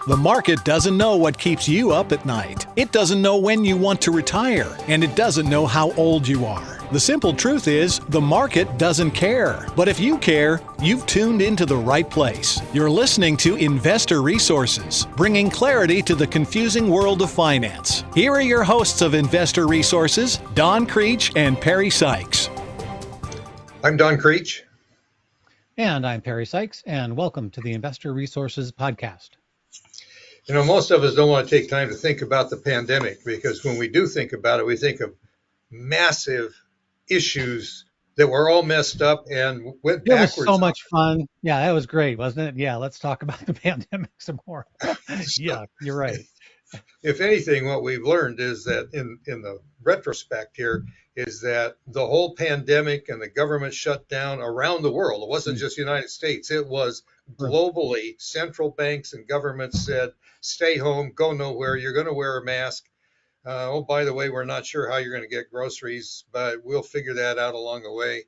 The market doesn't know what keeps you up at night. It doesn't know when you want to retire, and it doesn't know how old you are. The simple truth is, the market doesn't care. But if you care, you've tuned into the right place. You're listening to Investor Resources, bringing clarity to the confusing world of finance. Here are your hosts of Investor Resources, Don Creech and Perry Sykes. I'm Don Creech. And I'm Perry Sykes, and welcome to the Investor Resources Podcast. You know, most of us don't want to take time to think about the pandemic because when we do think about it, we think of massive issues that were all messed up and went backwards. It was so much fun. Yeah, that was great, wasn't it? Yeah, let's talk about the pandemic some more. Yeah, you're right. If anything, what we've learned is that in the retrospect here is that the whole pandemic and the government shutdown around the world, it wasn't just the United States, it was globally. Central banks and governments said, stay home, go nowhere, you're going to wear a mask. Oh, by the way, we're not sure how you're going to get groceries, but we'll figure that out along the way.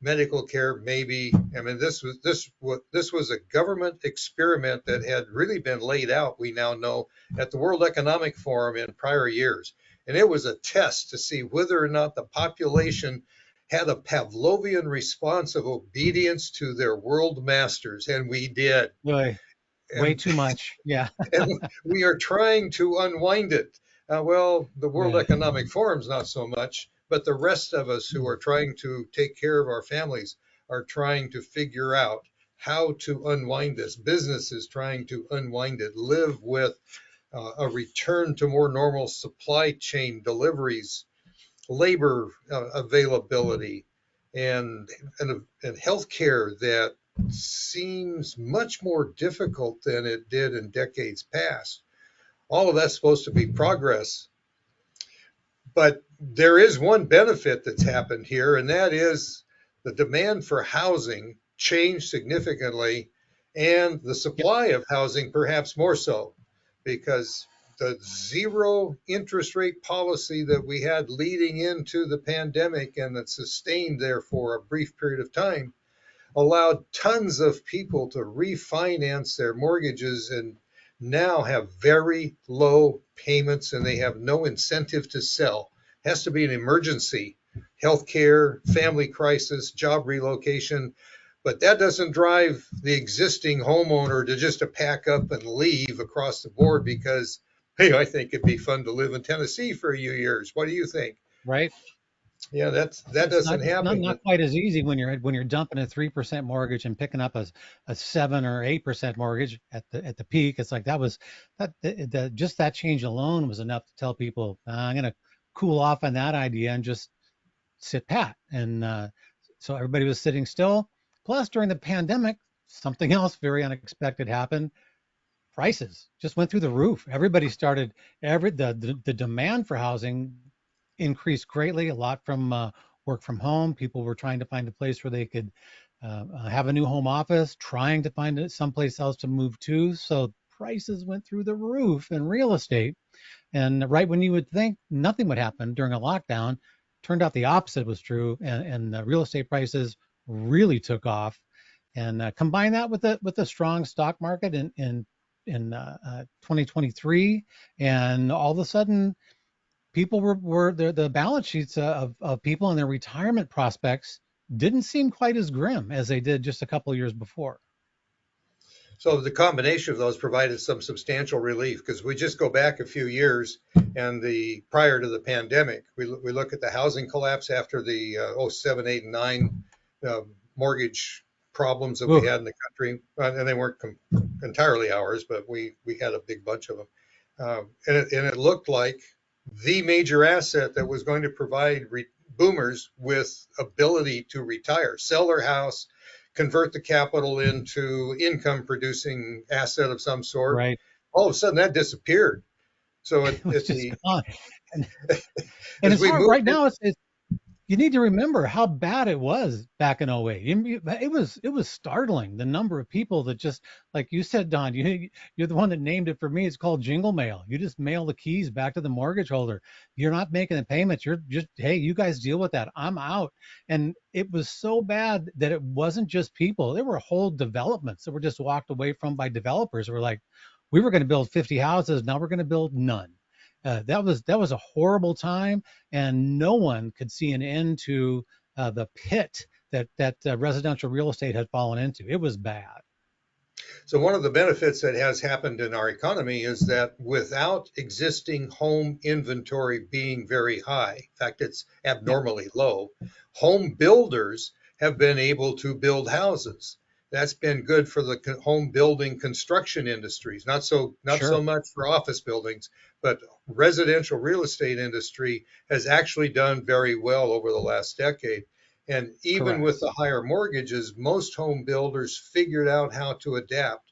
Medical care, maybe. I mean, this was a government experiment that had really been laid out, we now know, at the World Economic Forum in prior years. And it was a test to see whether or not the population had a Pavlovian response of obedience to their world masters, and we did. Way too much, yeah. And we are trying to unwind it. Well, the World Economic Forum's not so much, but the rest of us who are trying to take care of our families are trying to figure out how to unwind this. Business is trying to unwind it, live with a return to more normal supply chain deliveries, labor availability, and healthcare that seems much more difficult than it did in decades past. All of that's supposed to be progress. But there is one benefit that's happened here, and that is the demand for housing changed significantly, and the supply of housing perhaps more so, because the zero interest rate policy that we had leading into the pandemic and that sustained there for a brief period of time allowed tons of people to refinance their mortgages and now have very low payments, and they have no incentive to sell. It has to be an emergency, healthcare, family crisis, job relocation, but that doesn't drive the existing homeowner to just to pack up and leave across the board because, hey, I think it'd be fun to live in Tennessee for a few years. What do you think? Right. Yeah, that doesn't happen. Not quite as easy when you're dumping a 3% mortgage and picking up a 7 or 8% mortgage at the peak. It's like just that change alone was enough to tell people I'm going to cool off on that idea and just sit pat. And so everybody was sitting still. Plus, during the pandemic, something else very unexpected happened. Prices just went through the roof. Everybody started the demand for housing increased greatly, a lot from work from home. People were trying to find a place where they could have a new home office, trying to find someplace else to move to. So prices went through the roof in real estate. And right when you would think nothing would happen during a lockdown, turned out the opposite was true. And the real estate prices really took off. And combine that with the strong stock market in 2023, and all of a sudden, people were the balance sheets of people and their retirement prospects didn't seem quite as grim as they did just a couple of years before. So the combination of those provided some substantial relief, because we just go back a few years and prior to the pandemic, we look at the housing collapse after the 07, 8, and 9 mortgage problems that we had in the country, and they weren't entirely ours, but we had a big bunch of them, and it looked like the major asset that was going to provide boomers with ability to retire, sell their house, convert the capital into income producing asset of some sort. Right. All of a sudden that disappeared. So it was just gone. And it's hard right now. It's you need to remember how bad it was back in 08. It was startling, the number of people that just, like you said, Don, you're the one that named it for me. It's called jingle mail. You just mail the keys back to the mortgage holder. You're not making the payments. You're just, hey, you guys deal with that. I'm out. And it was so bad that it wasn't just people. There were whole developments that were just walked away from by developers who were like, We were going to build 50 houses. Now we're going to build none. That was a horrible time, and no one could see an end to the pit that residential real estate had fallen into. It was bad. So one of the benefits that has happened in our economy is that without existing home inventory being very high, in fact, it's Yeah, abnormally low, home builders have been able to build houses. That's been good for the home building construction industries, not so sure, much for office buildings, but residential real estate industry has actually done very well over the last decade. And even with correct. the higher mortgages, most home builders figured out how to adapt.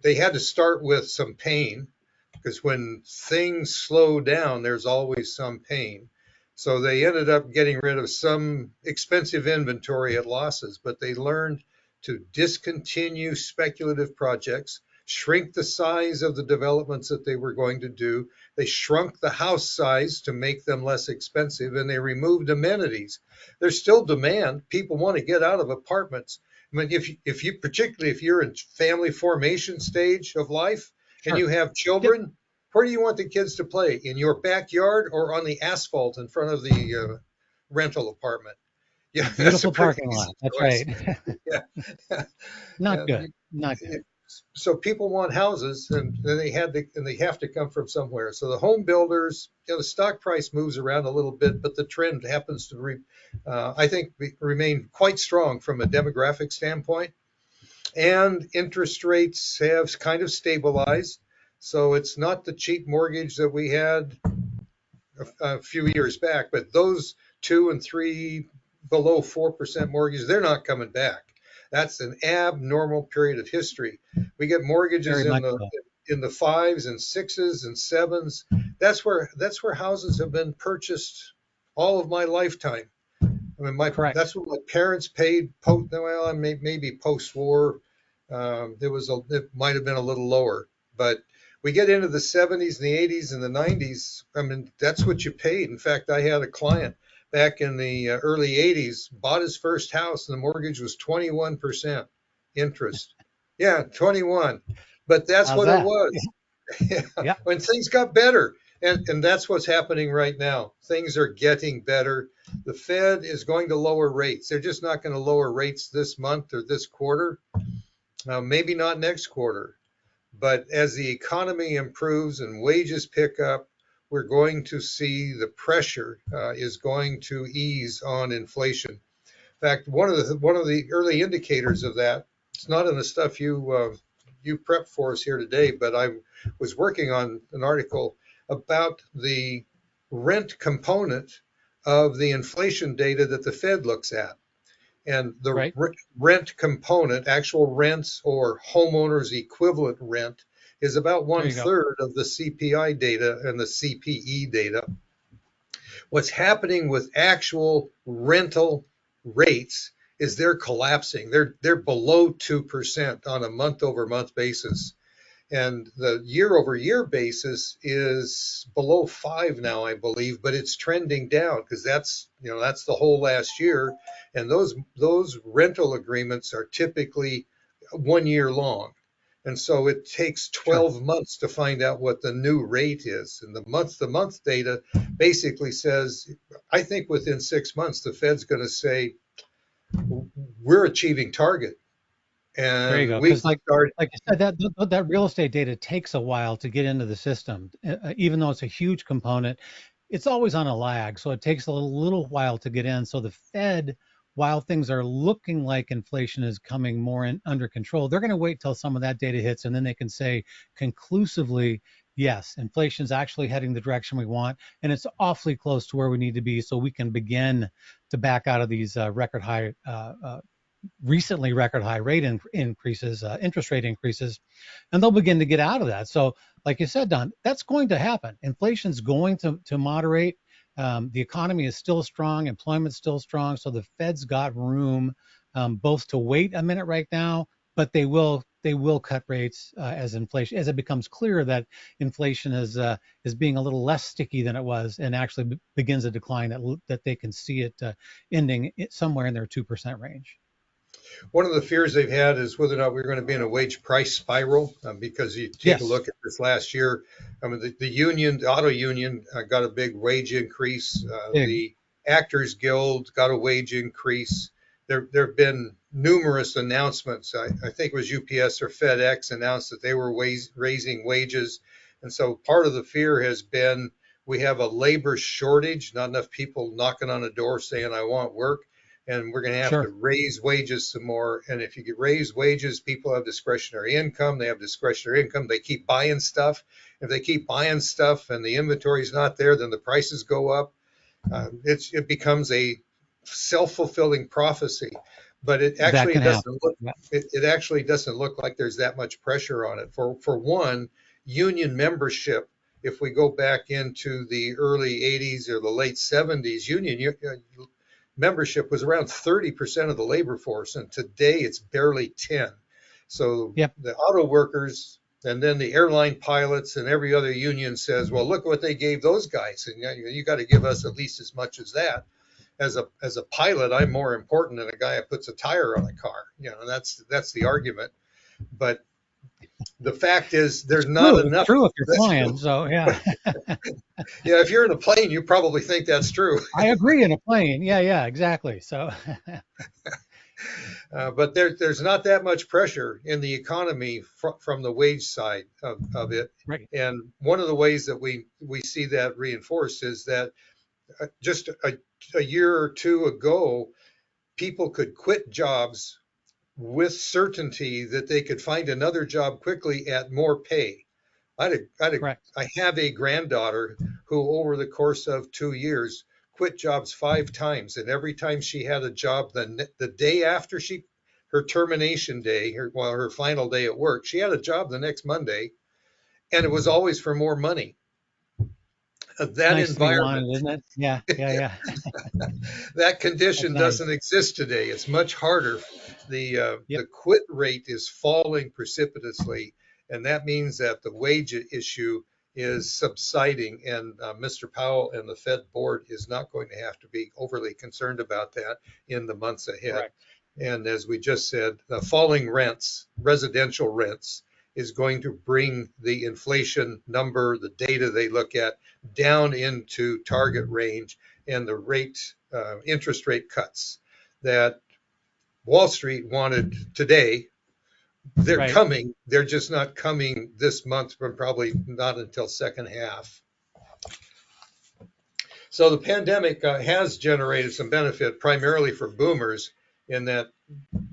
They had to start with some pain because when things slow down, there's always some pain. So they ended up getting rid of some expensive inventory at losses, but they learned to discontinue speculative projects, shrink the size of the developments that they were going to do. They shrunk the house size to make them less expensive, and they removed amenities. There's still demand. People want to get out of apartments. I mean, if you particularly if you're in family formation stage of life and Sure. you have Yep. children, where do you want the kids to play? In your backyard or on the asphalt in front of the rental apartment? Yeah, that's a Beautiful pretty parking easy lot. That's choice. right. Yeah. Not And good. Not good. so people want houses, and they have to come from somewhere. So the home builders, the stock price moves around a little bit, but the trend happens to I think remain quite strong from a demographic standpoint, and interest rates have kind of stabilized. So it's not the cheap mortgage that we had a few years back, but those 2 and 3 below 4% mortgages, they're not coming back. That's an abnormal period of history. We get mortgages Very in much the so. in the fives and sixes and sevens. That's where houses have been purchased all of my lifetime. I mean, Correct. that's what my parents paid. Well, maybe post-war, it might have been a little lower, but we get into the 70s and the 80s and the 90s. I mean, that's what you paid. In fact, I had a client back in the early 80s bought his first house and the mortgage was 21% interest. Yeah, 21. But that's How's what it that? was. Yeah, Yeah. when things got better. And that's what's happening right now. Things are getting better. The Fed is going to lower rates. They're just not going to lower rates this month or this quarter, maybe not next quarter. But as the economy improves and wages pick up, we're going to see the pressure is going to ease on inflation. In fact, one of the early indicators of that, it's not in the stuff you prepped for us here today, but I was working on an article about the rent component of the inflation data that the Fed looks at. And the Right. rent component, actual rents or homeowners equivalent rent, is about There one you go. third of the CPI data and the CPE data. What's happening with actual rental rates is they're collapsing. They're below 2% on a month over month basis. And the year over year basis is below 5 now, I believe, but it's trending down because that's the whole last year. And those rental agreements are typically 1 year long. And so it takes Sure. 12 months to find out what the new rate is. And the month data basically says, I think within 6 months, the Fed's going to say, we're achieving target. There you And go. we Because can start. like you said, that real estate data takes a while to get into the system. Even though it's a huge component, it's always on a lag. So it takes a little while to get in. So the Fed, while things are looking like inflation is coming more under control, they're going to wait till some of that data hits, and then they can say conclusively, yes, inflation's actually heading the direction we want, and it's awfully close to where we need to be, so we can begin to back out of these record high recently record high increases, interest rate increases, and they'll begin to get out of that. So, like you said, Don, that's going to happen. Inflation's going to moderate. The economy is still strong, employment's still strong. So the Fed's got room both to wait a minute right now, but they will cut rates as it becomes clear that inflation is being a little less sticky than it was and actually begins a decline that they can see it ending somewhere in their 2% range. One of the fears they've had is whether or not we're going to be in a wage price spiral, because you take a Yes, look at this last year. I mean, the union, the auto union, got a big wage increase. big, The Actors Guild got a wage increase. There have been numerous announcements. I think it was UPS or FedEx announced that they were raising wages. And so part of the fear has been we have a labor shortage, not enough people knocking on a door saying, I want work, and we're going to have to sure, raise wages some more. And if you get raise wages, people have discretionary income. They have discretionary income. They keep buying stuff. If they keep buying stuff and the inventory is not there, then the prices go up. It becomes a self-fulfilling prophecy, but it that actually can happen. doesn't look. Yeah, It actually doesn't look like there's that much pressure on it. For one, union membership. If we go back into the early 80s or the late 70s, union membership was around 30% of the labor force, and today it's barely 10. So yep, the auto workers and then the airline pilots and every other union says, well, look what they gave those guys, and you got to give us at least as much as that. As a pilot, I'm more important than a guy who puts a tire on a car. That's the argument. But the fact is, it's there's not true. It's enough. true if you're flying. So yeah, Yeah, if you're in a plane, you probably think that's true. I agree in a plane. Yeah, yeah, exactly. So But there's not that much pressure in the economy from the wage side of it. right, And one of the ways that we see that reinforced is that just a year or two ago, people could quit jobs with certainty that they could find another job quickly at more pay. correct. I have a granddaughter who, over the course of 2 years, quit jobs 5 times, and every time she had a job, the day after her termination day, her final day at work, she had a job the next Monday, and it was always for more money. It's That nice to be environment, wanted, isn't it? Yeah, yeah, yeah. that That's condition nice. doesn't exist today. It's much harder. Yep, The quit rate is falling precipitously, and that means that the wage issue is subsiding. And Mr. Powell and the Fed board is not going to have to be overly concerned about that in the months ahead. correct. And as we just said, the falling rents, residential rents, is going to bring the inflation number, the data they look at, down into target range, and the interest rate cuts that Wall Street wanted today, they're Right, coming. They're just not coming this month, but probably not until second half. So the pandemic has generated some benefit, primarily for boomers, in that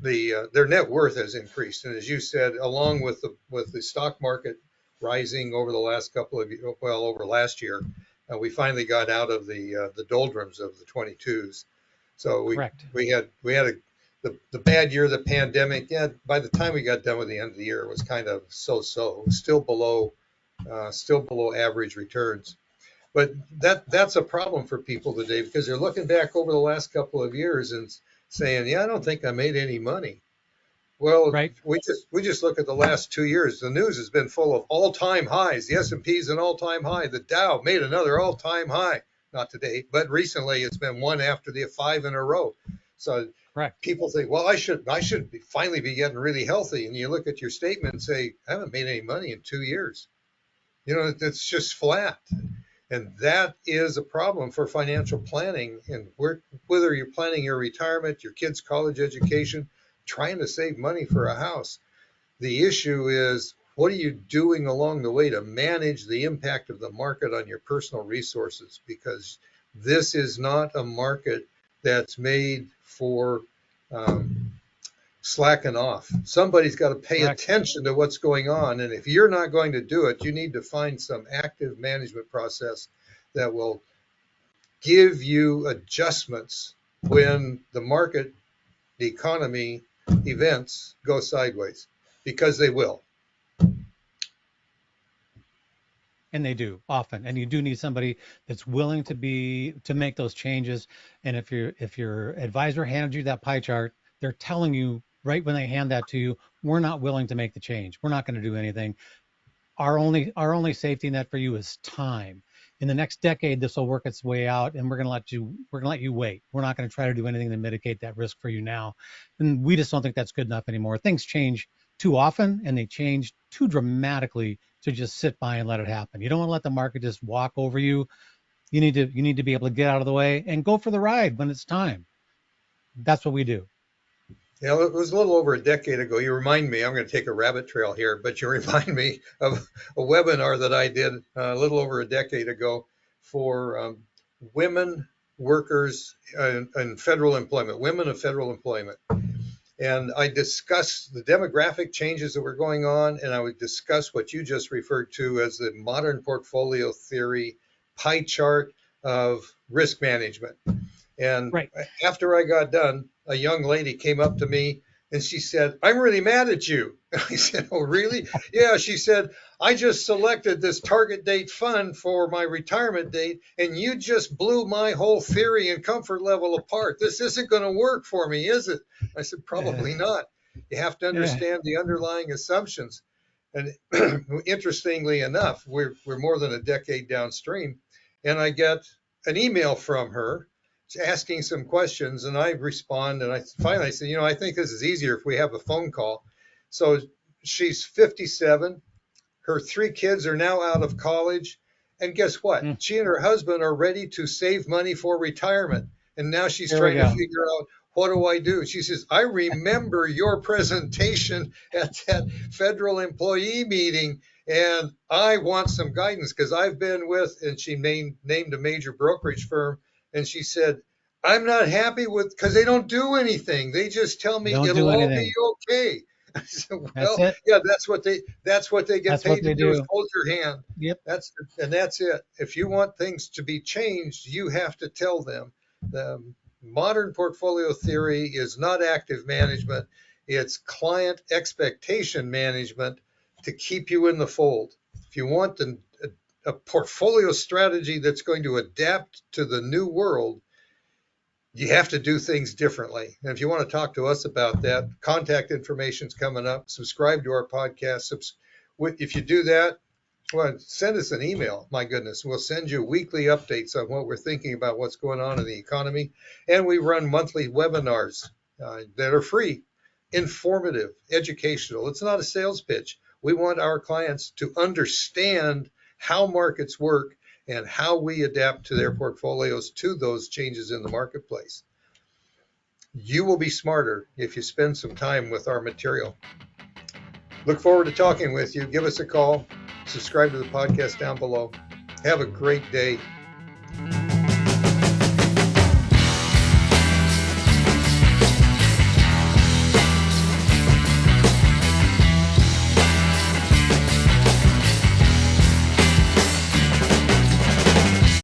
their net worth has increased, and as you said, along with the stock market rising over the last couple of well, over last year, we finally got out of the doldrums of the 22s. So correct. we had the bad year of the pandemic. Yeah, by the time we got done with the end of the year, it was kind of so. It was still below average returns. But that's a problem for people today because they're looking back over the last couple of years and saying, yeah, I don't think I made any money. Well, Right, we just look at the last 2 years. The news has been full of all-time highs. The S&P is an all-time high. The Dow made another all-time high. Not today, but recently it's been one after the five in a row. So correct. people think, well, I should finally be getting really healthy. And you look at your statement and say, I haven't made any money in 2 years. It's just flat. And that is a problem for financial planning. And whether you're planning your retirement, your kids' college education, trying to save money for a house, the issue is what are you doing along the way to manage the impact of the market on your personal resources? Because this is not a market that's made for um, slacking off. Somebody's got to pay Correct. attention to what's going on. And if you're not going to do it, you need to find some active management process that will give you adjustments when the market, the economy, events go sideways, because they will. And they do often. And you do need somebody that's willing to make those changes. And if your advisor handed you that pie chart, they're telling you right when they hand that to you, we're not willing to make the change. We're not going to do anything. Our only safety net for you is time. in the next decade, this will work its way out, and we're going to let you wait. We're not going to try to do anything to mitigate that risk for you now. And we just don't think that's good enough anymore. Things change too often, and they change too dramatically to just sit by and let it happen. You don't want to let the market just walk over you. You need to be able to get out of the way and go for the ride when it's time. That's what we do. Yeah, it was a little over a decade ago. You remind me, I'm going to take a rabbit trail here, but you remind me of a webinar that I did a little over a decade ago for women workers in federal employment, women of federal employment. And I discussed the demographic changes that were going on, and I would discuss what you just referred to as the modern portfolio theory pie chart of risk management. And Right. after I got done, a young lady came up to me and she said, "I'm really mad at you." I said, "Oh, really?" Yeah, she said, "I just selected this target date fund for my retirement date, and you just blew my whole theory and comfort level apart. This isn't going to work for me, is it?" I said, "Probably not. You have to understand the underlying assumptions." And interestingly enough, we're more than a decade downstream, and I get an email from her asking some questions, and I respond, and I finally said, I think this is easier if we have a phone call. So she's 57. Her 3 kids are now out of college. And guess what? She and her husband are ready to save money for retirement. And now she's trying to figure out, what do I do? She says, "I remember your presentation at that federal employee meeting, and I want some guidance because I've been with," and she named a major brokerage firm. And she said, "I'm not happy with, because they don't do anything. They just tell me it'll all be okay." I said, "Well, yeah, that's what they get paid to do is hold your hand." Yep. That's it. If you want things to be changed, you have to tell them. The modern portfolio theory is not active management. It's client expectation management to keep you in the fold. If you want a portfolio strategy that's going to adapt to the new world, you have to do things differently. And if you want to talk to us about that, contact information's coming up. Subscribe to our podcast. If you do that, well, send us an email. My goodness, we'll send you weekly updates on what we're thinking about, what's going on in the economy. And we run monthly webinars that are free, informative, educational. It's not a sales pitch. We want our clients to understand how markets work and how we adapt to their portfolios to those changes in the marketplace. You will be smarter if you spend some time with our material. Look forward to talking with you. Give us a call. Subscribe to the podcast down below. Have a great day.